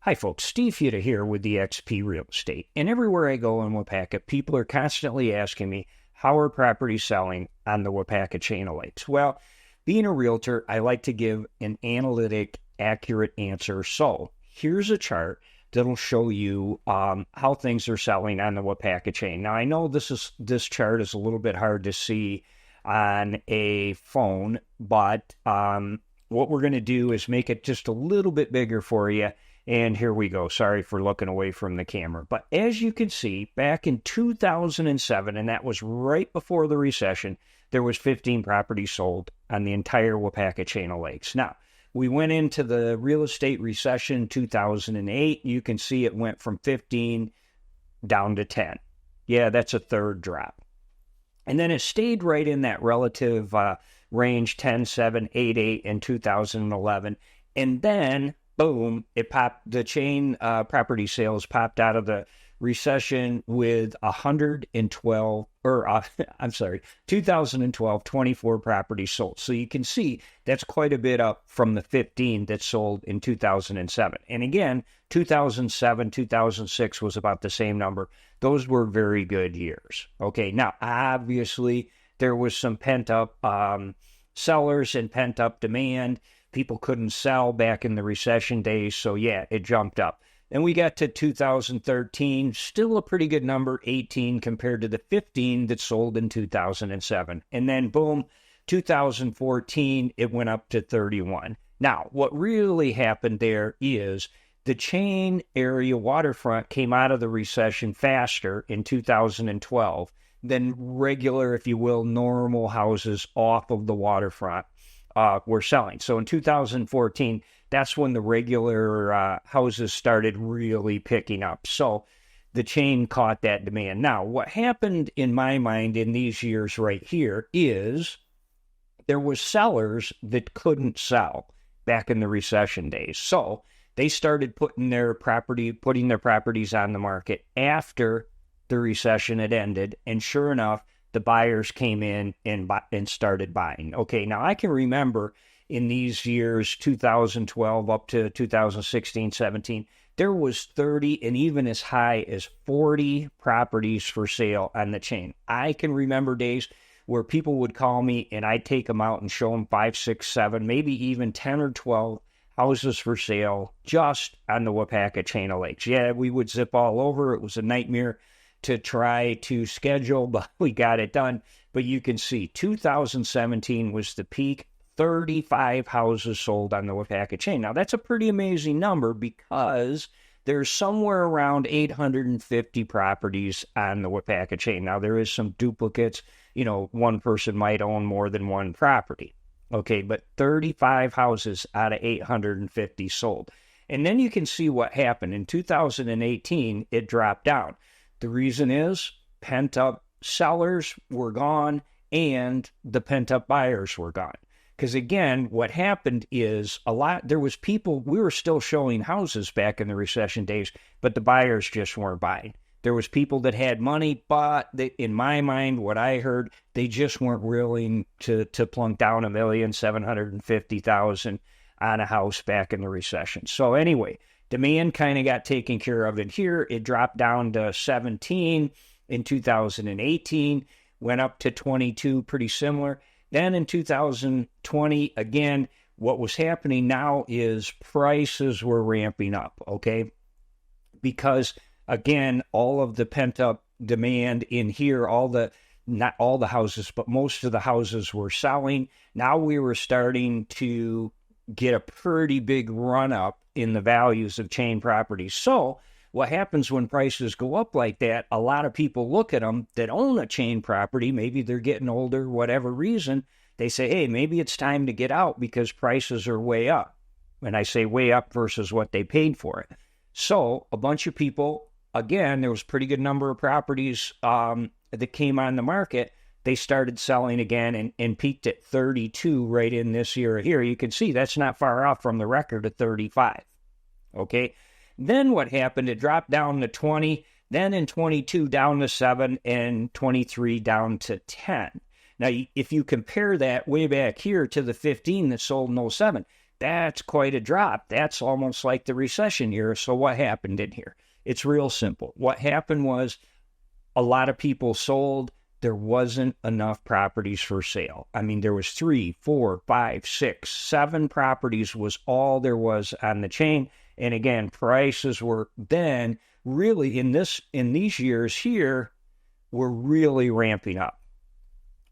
Hi folks, Steve Huda here with eXp Real Estate. And everywhere I go in Waupaca, people are constantly asking me, how are properties selling on the Waupaca Chain O Lakes? Well, being a realtor, I like to give an analytic, accurate answer. So here's a chart that'll show you how things are selling on the Waupaca Chain. Now, I know this chart is a little bit hard to see on a phone, but what we're going to do is make it just a little bit bigger for you. And here we go. Sorry for looking away from the camera. But as you can see, back in 2007, and that was right before the recession, there was 15 properties sold on the entire Waupaca Chain O Lakes. Now, we went into the real estate recession 2008. You can see it went from 15 down to 10. Yeah, that's a third drop. And then it stayed right in that relative range, 10, 7, 8, 8 in 2011. And then boom, it popped. The chain property sales popped out of the recession with 2012, 24 properties sold. So you can see that's quite a bit up from the 15 that sold in 2007. And again, 2007, 2006 was about the same number. Those were very good years. Okay, now obviously there was some pent up sellers and pent up demand. People couldn't sell back in the recession days, so yeah, it jumped up. Then we got to 2013, still a pretty good number, 18 compared to the 15 that sold in 2007. And then boom, 2014, it went up to 31. Now, what really happened there is the chain area waterfront came out of the recession faster in 2012 than regular, if you will, normal houses off of the waterfront were selling. So in 2014, that's when the regular houses started really picking up. So the chain caught that demand. Now, what happened in my mind in these years right here is there was sellers that couldn't sell back in the recession days. So they started putting their properties on the market after the recession had ended. And sure enough, the buyers came in and started buying. Okay, now I can remember in these years, 2012 up to 2016, 17, there was 30 and even as high as 40 properties for sale on the chain. I can remember days where people would call me and I'd take them out and show them 5, 6, 7, maybe even 10 or 12 houses for sale just on the Waupaca Chain O Lakes. Yeah, we would zip all over. It was a nightmare to try to schedule, but we got it done. But you can see 2017 was the peak, 35 houses sold on the Waupaca Chain. Now, that's a pretty amazing number because there's somewhere around 850 properties on the Waupaca Chain. Now, there is some duplicates. You know, one person might own more than one property. Okay, but 35 houses out of 850 sold. And then you can see what happened. In 2018, it dropped down. The reason is pent-up sellers were gone and the pent-up buyers were gone. Because again, what happened is there was people, we were still showing houses back in the recession days, but the buyers just weren't buying. There was people that had money, but in my mind, what I heard, they just weren't willing to plunk down $1,750,000 on a house back in the recession. So anyway, demand kind of got taken care of in here. It dropped down to 17 in 2018, went up to 22, pretty similar. Then in 2020, again, what was happening now is prices were ramping up, okay? Because, again, all of the pent-up demand in here, not all the houses, but most of the houses were selling. Now we were starting to get a pretty big run-up in the values of chain properties. So what happens when prices go up like that, a lot of people look at them that own a chain property, maybe they're getting older, whatever reason, they say, hey, maybe it's time to get out because prices are way up. And I say way up versus what they paid for it. So a bunch of people, again, there was a pretty good number of properties that came on the market. They started selling again and peaked at 32 right in this year here. You can see that's not far off from the record of 35. Okay. Then what happened? It dropped down to 20. Then in 22 down to 7 and 23 down to 10. Now, if you compare that way back here to the 15 that sold in 07, that's quite a drop. That's almost like the recession year. So what happened in here? It's real simple. What happened was a lot of people sold. There wasn't enough properties for sale. I mean, there was 3, 4, 5, 6, 7 properties was all there was on the chain. And again, prices were then really in these years here, were really ramping up.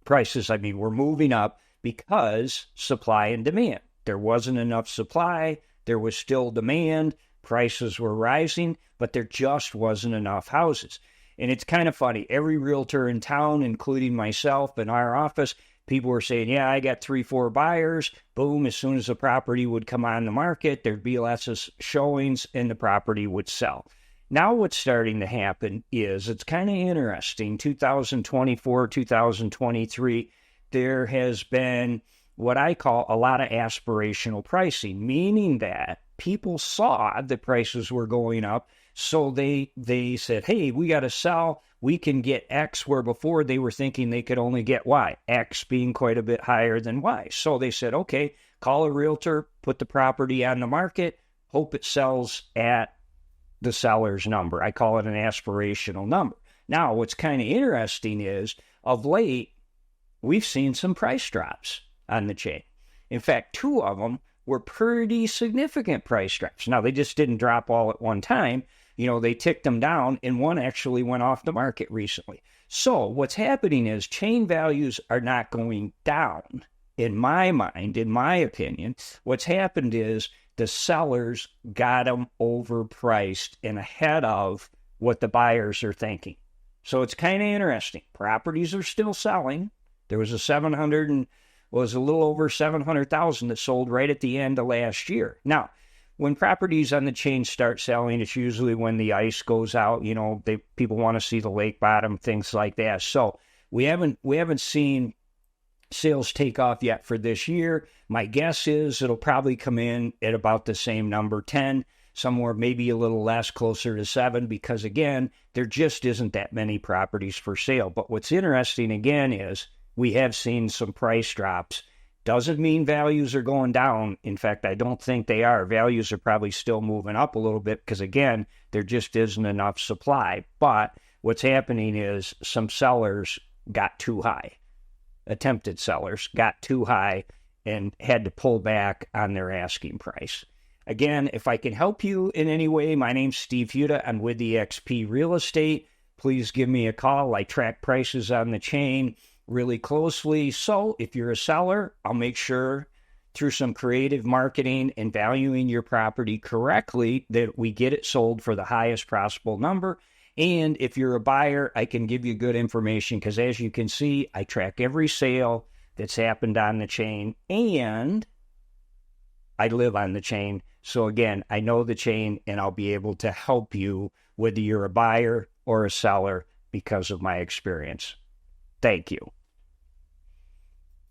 Prices, I mean, were moving up because supply and demand. There wasn't enough supply. There was still demand. Prices were rising, but there just wasn't enough houses. And it's kind of funny. Every realtor in town, including myself and our office, people were saying, yeah, I got 3, 4 buyers. Boom, as soon as the property would come on the market, there'd be lots of showings and the property would sell. Now what's starting to happen is, it's kind of interesting, 2024, 2023, there has been what I call a lot of aspirational pricing, meaning that people saw the prices were going up. So they said, hey, we got to sell. We can get X, where before they were thinking they could only get Y, X being quite a bit higher than Y. So they said, okay, call a realtor, put the property on the market, hope it sells at the seller's number. I call it an aspirational number. Now, what's kind of interesting is, of late, we've seen some price drops on the chain. In fact, 2 of them were pretty significant price drops. Now, they just didn't drop all at one time. You know, they ticked them down, and one actually went off the market recently. So what's happening is chain values are not going down. In my mind, in my opinion, what's happened is the sellers got them overpriced and ahead of what the buyers are thinking. So it's kind of interesting. Properties are still selling. There was a little over 700,000 that sold right at the end of last year. Now, when properties on the chain start selling, it's usually when the ice goes out. You know, people want to see the lake bottom, things like that. So we haven't seen sales take off yet for this year. My guess is it'll probably come in at about the same number, 10, somewhere maybe a little less, closer to 7, because again, there just isn't that many properties for sale. But what's interesting again is we have seen some price drops. Doesn't mean values are going down. In fact, I don't think they are. Values are probably still moving up a little bit because, again, there just isn't enough supply. But what's happening is some sellers got too high. Attempted sellers got too high and had to pull back on their asking price. Again, if I can help you in any way, my name's Steve Huda. I'm with eXp Real Estate. Please give me a call. I track prices on the chain really closely. So if you're a seller, I'll make sure through some creative marketing and valuing your property correctly that we get it sold for the highest possible number. And if you're a buyer, I can give you good information because, as you can see, I track every sale that's happened on the chain, and I live on the chain. So again, I know the chain, and I'll be able to help you whether you're a buyer or a seller because of my experience. Thank you.